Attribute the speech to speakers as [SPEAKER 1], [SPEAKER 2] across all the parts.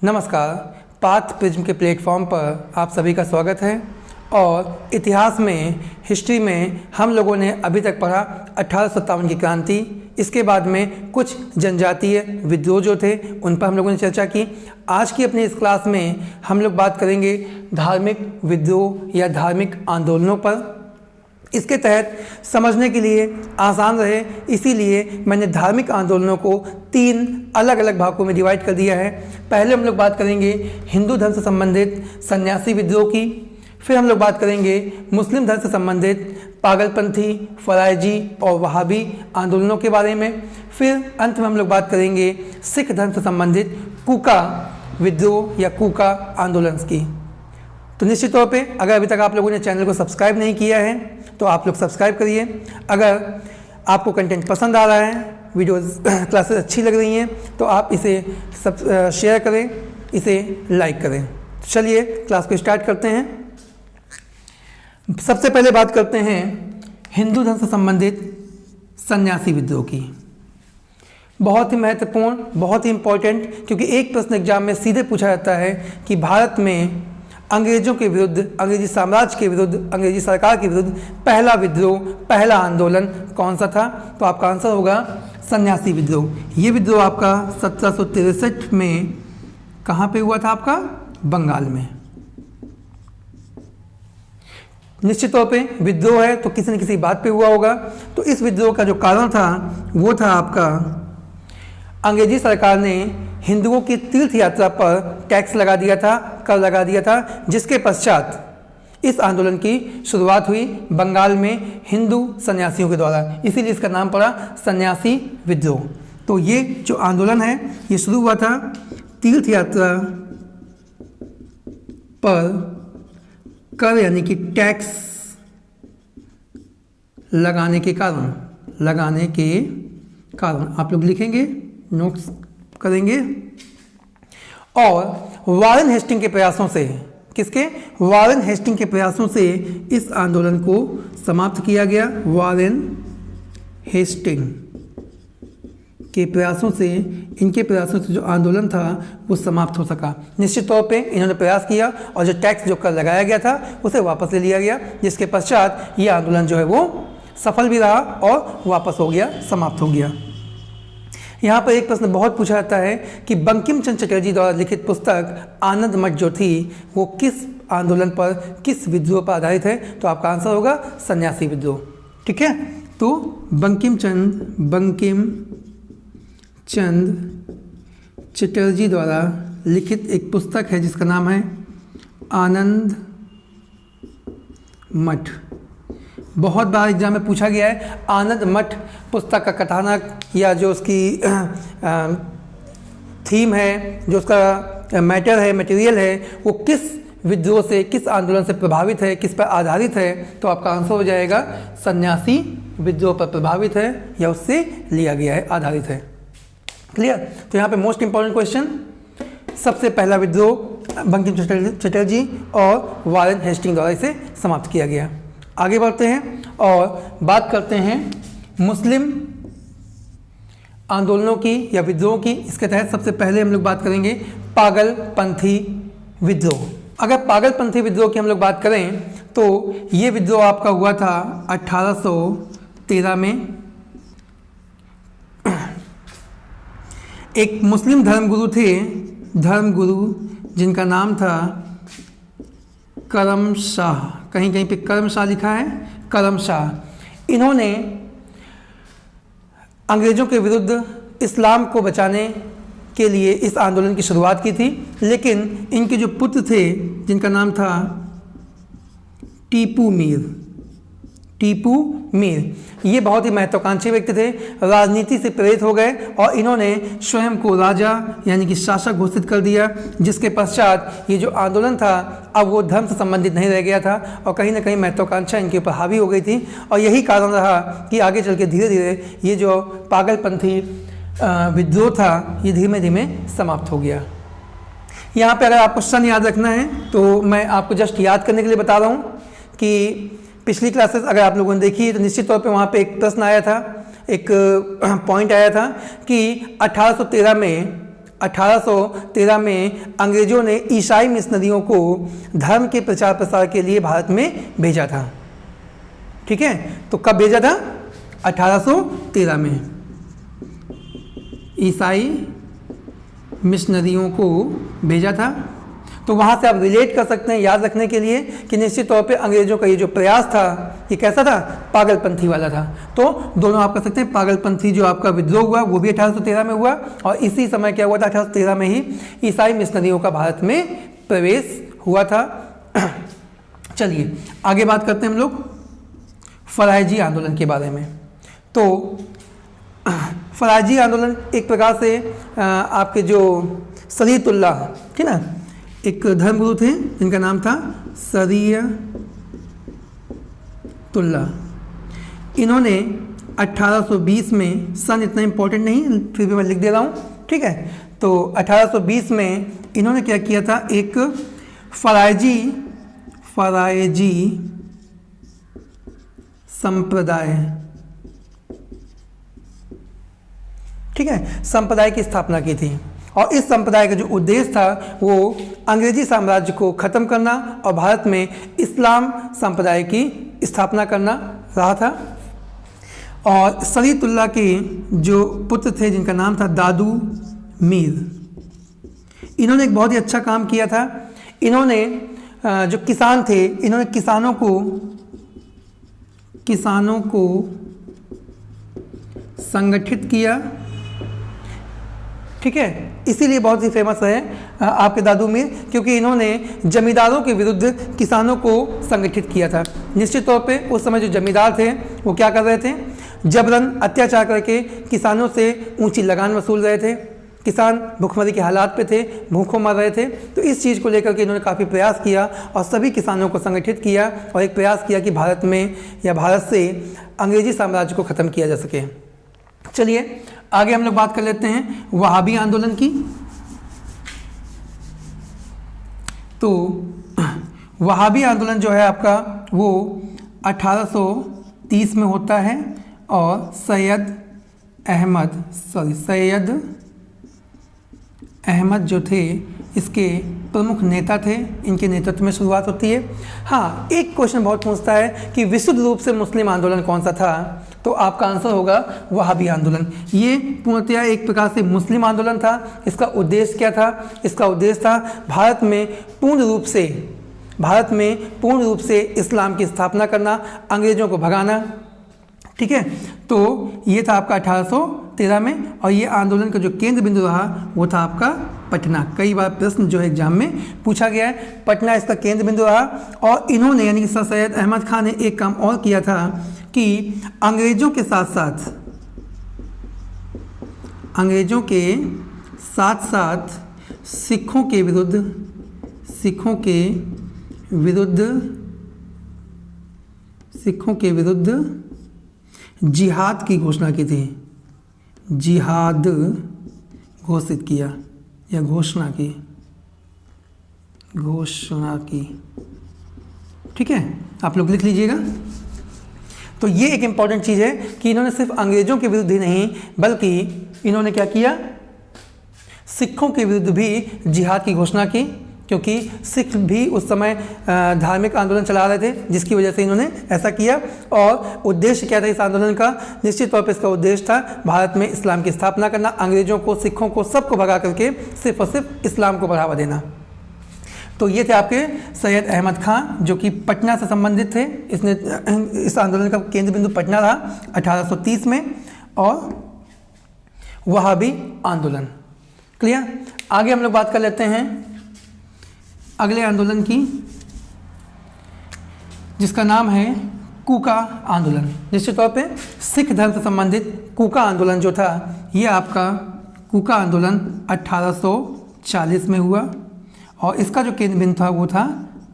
[SPEAKER 1] नमस्कार, path prism के platform पर आप सभी का स्वागत है। और इतिहास में, हिस्ट्री में हम लोगों ने अभी तक पढ़ा 1857 की क्रांति। इसके बाद में कुछ जनजातीय विद्रोह जो थे उन पर हम लोगों ने चर्चा की। आज की अपनी इस क्लास में हम लोग बात करेंगे धार्मिक विद्रोह या धार्मिक आंदोलनों पर। इसके तहत समझने के लिए आसान रहे, इसीलिए मैंने धार्मिक आंदोलनों को 3 अलग अलग भागों में डिवाइड कर दिया है। पहले हम लोग बात करेंगे हिंदू धर्म से संबंधित सन्यासी विद्रोह की, फिर हम लोग बात करेंगे मुस्लिम धर्म से संबंधित पागलपंथी, फरायजी और वहाबी आंदोलनों के बारे में, फिर अंत में हम लोग बात करेंगे सिख धर्म से संबंधित कूका विद्रोह या कूका आंदोलन की। तो निश्चित तौर पे अगर अभी तक आप लोगों ने चैनल को सब्सक्राइब नहीं किया है तो आप लोग सब्सक्राइब करिए। अगर आपको कंटेंट पसंद आ रहा है, वीडियोस क्लासेस अच्छी लग रही हैं तो आप इसे शेयर करें, इसे लाइक करें। तो चलिए क्लास को स्टार्ट करते हैं। सबसे पहले बात करते हैं हिंदू धर्म से संबंधित सन्यासी विद्रोह की। बहुत ही महत्वपूर्ण, बहुत ही इम्पोर्टेंट, क्योंकि एक प्रश्न एग्जाम में सीधे पूछा जाता है कि भारत में अंग्रेजों के विरुद्ध, अंग्रेजी साम्राज्य के विरुद्ध, अंग्रेजी सरकार के विरुद्ध पहला विद्रोह, पहला आंदोलन कौन सा था? तो आपका आंसर होगा सन्यासी विद्रोह। ये विद्रोह आपका 1763 में कहाँ पे हुआ था? आपका बंगाल में। निश्चित तौर पे विद्रोह है तो किसी न किसी बात पे हुआ होगा। तो इस विद्रोह का जो कारण था वो था आपका अंग्रेजी सरकार ने हिंदुओं की तीर्थ यात्रा पर टैक्स लगा दिया था, कर लगा दिया था, जिसके पश्चात इस आंदोलन की शुरुआत हुई बंगाल में हिंदू सन्यासियों के द्वारा। इसीलिए इसका नाम पड़ा सन्यासी विद्रोह। तो ये जो आंदोलन है ये शुरू हुआ था तीर्थ यात्रा पर कर यानी कि टैक्स लगाने के कारण आप लोग लिखेंगे, नोट्स करेंगे। और वारेन हेस्टिंग के प्रयासों से, किसके? वारेन हेस्टिंग के प्रयासों से इस आंदोलन को समाप्त किया गया। वारेन हेस्टिंग के प्रयासों से, इनके प्रयासों से जो आंदोलन था वो समाप्त हो सका। निश्चित तौर पे इन्होंने प्रयास किया और जो टैक्स जो कर लगाया गया था उसे वापस ले लिया गया, जिसके पश्चात ये आंदोलन जो है वो सफल भी रहा और वापस हो गया, समाप्त हो गया। यहाँ पर एक प्रश्न बहुत पूछा जाता है कि बंकिम चंद्र चटर्जी द्वारा लिखित पुस्तक आनंद मठ जो थी वो किस आंदोलन पर, किस विद्रोह पर आधारित है? तो आपका आंसर होगा सन्यासी विद्रोह। ठीक है, तो बंकिम चंद्र चटर्जी द्वारा लिखित एक पुस्तक है जिसका नाम है आनंद मठ। बहुत बार एग्जाम में पूछा गया है आनंद मठ पुस्तक का कथानक या जो उसकी थीम है, जो उसका मैटर है, मटेरियल है, वो किस विद्रोह से, किस आंदोलन से प्रभावित है, किस पर आधारित है? तो आपका आंसर हो जाएगा सन्यासी विद्रोह पर प्रभावित है या उससे लिया गया है, आधारित है। क्लियर? तो यहाँ पे मोस्ट इंपॉर्टेंट क्वेश्चन, सबसे पहला विद्रोह बंकिम चटर्जी और वारेन हेस्टिंग द्वारा इसे समाप्त किया गया। आगे बढ़ते हैं और बात करते हैं मुस्लिम आंदोलनों की या विद्रोह की। इसके तहत सबसे पहले हम लोग बात करेंगे पागलपंथी विद्रोह। अगर पागलपंथी विद्रोह की हम लोग बात करें तो ये विद्रोह आपका हुआ था 1813 में। एक मुस्लिम धर्मगुरु थे, धर्मगुरु जिनका नाम था करम शाह, कहीं कहीं पे करम शाह लिखा है, करम शाह। इन्होंने अंग्रेजों के विरुद्ध इस्लाम को बचाने के लिए इस आंदोलन की शुरुआत की थी, लेकिन इनके जो पुत्र थे जिनका नाम था टीपू मीर, ये बहुत ही महत्वाकांक्षी व्यक्ति थे, राजनीति से प्रेरित हो गए और इन्होंने स्वयं को राजा यानी कि शासक घोषित कर दिया, जिसके पश्चात ये जो आंदोलन था अब वो धर्म से संबंधित नहीं रह गया था और कहीं ना कहीं महत्वाकांक्षा इनके ऊपर हावी हो गई थी। और यही कारण रहा कि आगे चल के धीरे धीरे ये जो पागलपंथी विद्रोह था ये धीमे धीमे समाप्त हो गया। यहाँ पर अगर आपको सन याद रखना है तो मैं आपको जस्ट याद करने के लिए बता रहा हूँ कि पिछली क्लासेस अगर आप लोगों ने देखी तो निश्चित तौर पे वहाँ पे एक प्रश्न आया था, एक पॉइंट आया था कि 1813 में 1813 में अंग्रेजों ने ईसाई मिशनरियों को धर्म के प्रचार प्रसार के लिए भारत में भेजा था। ठीक है, तो कब भेजा था? 1813 में ईसाई मिशनरियों को भेजा था। तो वहाँ से आप रिलेट कर सकते हैं याद रखने के लिए कि निश्चित तौर पे अंग्रेजों का ये जो प्रयास था ये कैसा था? पागलपंथी वाला था। तो दोनों आप कह सकते हैं, पागलपंथी जो आपका विद्रोह हुआ वो भी 1813 में हुआ, और इसी समय क्या हुआ था? 1813 में ही ईसाई मिशनरियों का भारत में प्रवेश हुआ था। चलिए आगे बात करते हैं हम लोग फरायजी आंदोलन के बारे में। तो फरायजी आंदोलन एक प्रकार से आपके जो शरीयतुल्लाह, ठीक ना, एक धर्मगुरु थे जिनका नाम था शरीयतुल्लाह। इन्होंने 1820 में, सन इतना इम्पोर्टेंट नहीं फिर भी मैं लिख दे रहा हूँ, ठीक है। तो 1820 में इन्होंने क्या किया था? एक फरायजी संप्रदाय, ठीक है, संप्रदाय की स्थापना की थी। और इस संप्रदाय का जो उद्देश्य था वो अंग्रेजी साम्राज्य को ख़त्म करना और भारत में इस्लाम संप्रदाय की स्थापना करना रहा था। और शरीयतुल्लाह के जो पुत्र थे जिनका नाम था दादू मीर, इन्होंने एक बहुत ही अच्छा काम किया था। इन्होंने जो किसान थे, इन्होंने किसानों को संगठित किया, ठीक है। इसीलिए बहुत ही फेमस है आपके दादू मीर, क्योंकि इन्होंने जमींदारों के विरुद्ध किसानों को संगठित किया था। निश्चित तौर पे उस समय जो जमींदार थे वो क्या कर रहे थे? जबरन अत्याचार करके किसानों से ऊंची लगान वसूल रहे थे। किसान भूखमरी के हालात पे थे, भूखों मर रहे थे। तो इस चीज़ को लेकर के इन्होंने काफ़ी प्रयास किया और सभी किसानों को संगठित किया और एक प्रयास किया कि भारत में या भारत से अंग्रेजी साम्राज्य को ख़त्म किया जा सके। चलिए आगे हम लोग बात कर लेते हैं वहाबी आंदोलन की। तो वहाबी आंदोलन जो है आपका वो 1830 में होता है और सैयद अहमद जो थे इसके प्रमुख नेता थे, इनके नेतृत्व में शुरुआत होती है। हाँ, एक क्वेश्चन बहुत पूछता है कि विशुद्ध रूप से मुस्लिम आंदोलन कौन सा था? तो आपका आंसर होगा वहाबी आंदोलन। ये पूर्णतया एक प्रकार से मुस्लिम आंदोलन था। इसका उद्देश्य क्या था? इसका उद्देश्य था भारत में पूर्ण रूप से इस्लाम की स्थापना करना, अंग्रेजों को भगाना, ठीक है। तो ये था आपका 1813 में, और ये आंदोलन का जो केंद्र बिंदु रहा वो था आपका पटना। कई बार प्रश्न जो है एग्जाम में पूछा गया है, पटना इसका केंद्र बिंदु रहा। और इन्होंने यानी कि सर सैयद अहमद खान ने एक काम और किया था कि अंग्रेजों के साथ साथ सिखों के विरुद्ध जिहाद की घोषणा की थी। जिहाद घोषित किया या घोषणा की, ठीक है, आप लोग लिख लीजिएगा। तो ये एक इम्पॉर्टेंट चीज़ है कि इन्होंने सिर्फ अंग्रेजों के विरुद्ध ही नहीं बल्कि इन्होंने क्या किया? सिखों के विरुद्ध भी जिहाद की घोषणा की, क्योंकि सिख भी उस समय धार्मिक आंदोलन चला रहे थे, जिसकी वजह से इन्होंने ऐसा किया। और उद्देश्य क्या था इस आंदोलन का? निश्चित तौर पर इसका उद्देश्य था भारत में इस्लाम की स्थापना करना, अंग्रेजों को, सिखों को, सबको भगा करके सिर्फ और सिर्फ इस्लाम को बढ़ावा देना। तो ये थे आपके सैयद अहमद खान जो कि पटना से संबंधित थे। इस आंदोलन का केंद्र बिंदु पटना रहा 1830 में। और वहाबी आंदोलन क्लियर। आगे हम लोग बात कर लेते हैं अगले आंदोलन की, जिसका नाम है कूका आंदोलन। निश्चित तौर पे सिख धर्म से संबंधित कूका आंदोलन जो था, ये आपका कूका आंदोलन 1840 में हुआ और इसका जो केंद्र बिंदु था वो था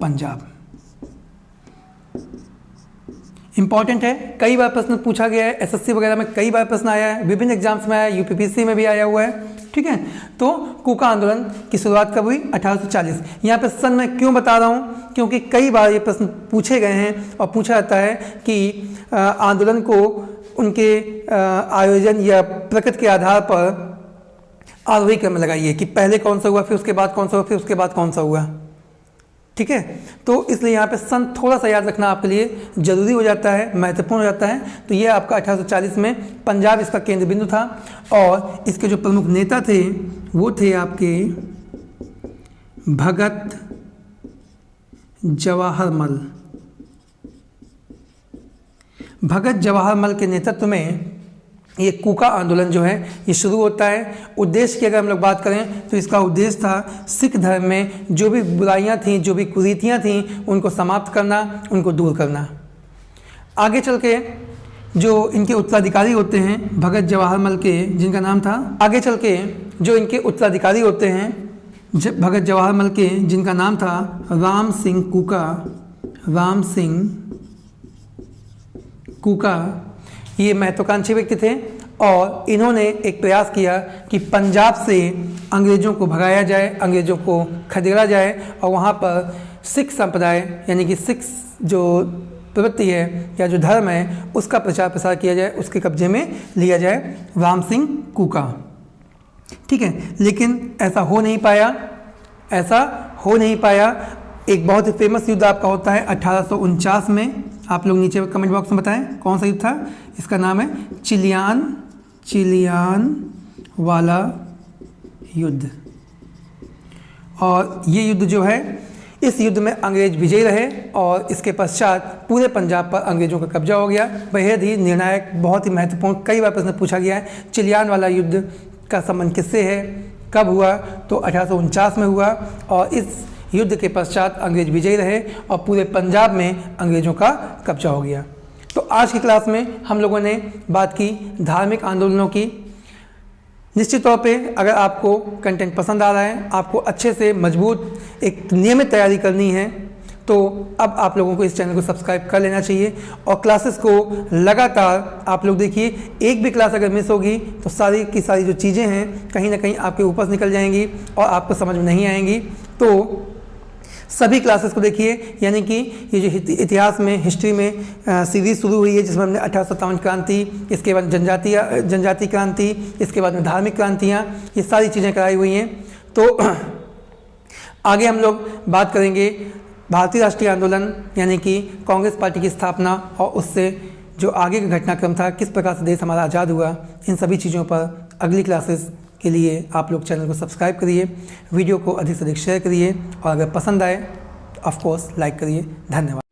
[SPEAKER 1] पंजाब। इंपॉर्टेंट है, कई बार प्रश्न पूछा गया है, एसएससी वगैरह में कई बार प्रश्न आया है, विभिन्न एग्जाम्स में आया है, यूपीपीएससी में भी आया हुआ है, ठीक है। तो कूका आंदोलन की शुरुआत कब हुई? 1840। यहाँ पे सन मैं क्यों बता रहा हूँ? क्योंकि कई बार ये प्रश्न पूछे गए हैं और पूछा जाता है कि आंदोलन को उनके आयोजन या प्रकृति के आधार पर आरोही क्रम में लगाइए कि पहले कौन सा हुआ, फिर उसके बाद कौन सा हुआ, फिर उसके बाद कौन सा हुआ। ठीक है, तो इसलिए यहाँ पे सन थोड़ा सा याद रखना आपके लिए ज़रूरी हो जाता है, महत्वपूर्ण हो जाता है। तो ये आपका 1840 में पंजाब इसका केंद्र बिंदु था और इसके जो प्रमुख नेता थे वो थे आपके भगत जवाहर मल। भगत जवाहर मल के नेतृत्व में ये कूका आंदोलन जो है ये शुरू होता है। उद्देश्य की अगर हम लोग बात करें तो इसका उद्देश्य था सिख धर्म में जो भी बुराइयां थीं, जो भी कुरीतियां थीं, उनको समाप्त करना, उनको दूर करना। आगे चल के जो इनके उत्तराधिकारी होते हैं भगत जवाहर मल के, जिनका नाम था, आगे चल के जो इनके उत्तराधिकारी होते हैं भगत जवाहर मल के, जिनका नाम था राम सिंह कूका। राम सिंह कूका ये महत्वाकांक्षी व्यक्ति थे और इन्होंने एक प्रयास किया कि पंजाब से अंग्रेज़ों को भगाया जाए, अंग्रेज़ों को खदेड़ा जाए और वहाँ पर सिख संप्रदाय यानी कि सिख जो प्रवृत्ति है या जो धर्म है उसका प्रचार प्रसार किया जाए, उसके कब्जे में लिया जाए राम सिंह कूका। ठीक है, लेकिन ऐसा हो नहीं पाया। एक बहुत ही फेमस युद्ध आपका होता है 1849 में। आप लोग नीचे कमेंट बॉक्स में बताएं कौन सा युद्ध था। इसका नाम है चिलियान वाला युद्ध। और ये युद्ध जो है, इस युद्ध में अंग्रेज विजयी रहे और इसके पश्चात पूरे पंजाब पर अंग्रेजों का कब्जा हो गया। बेहद ही निर्णायक, बहुत ही महत्वपूर्ण, कई बार प्रश्न पूछा गया है। चिलियान वाला युद्ध का संबंध किससे है, कब हुआ, तो 1849 में हुआ और इस युद्ध के पश्चात अंग्रेज विजयी रहे और पूरे पंजाब में अंग्रेजों का कब्जा हो गया। तो आज की क्लास में हम लोगों ने बात की धार्मिक आंदोलनों की। निश्चित तौर पे अगर आपको कंटेंट पसंद आ रहा है, आपको अच्छे से मजबूत एक नियमित तैयारी करनी है, तो अब आप लोगों को इस चैनल को सब्सक्राइब कर लेना चाहिए और क्लासेस को लगातार आप लोग देखिए। एक भी क्लास अगर मिस होगी तो सारी की सारी जो चीज़ें हैं कहीं ना कहीं आपके ऊपर से निकल जाएंगी और आपको समझ में नहीं आएंगी। तो सभी क्लासेस को देखिए, यानी कि ये जो इतिहास में, हिस्ट्री में सीरीज़ शुरू हुई है जिसमें हमने 1857 क्रांति, इसके बाद जनजातीय क्रांति, इसके बाद में धार्मिक क्रांतियाँ, ये सारी चीज़ें कराई हुई हैं। तो आगे हम लोग बात करेंगे भारतीय राष्ट्रीय आंदोलन यानी कि कांग्रेस पार्टी की स्थापना और उससे जो आगे का घटनाक्रम था, किस प्रकार से देश हमारा आज़ाद हुआ, इन सभी चीज़ों पर अगली क्लासेस के लिए आप लोग चैनल को सब्सक्राइब करिए, वीडियो को अधिक से अधिक शेयर करिए और अगर पसंद आए तो ऑफ कोर्स लाइक करिए। धन्यवाद।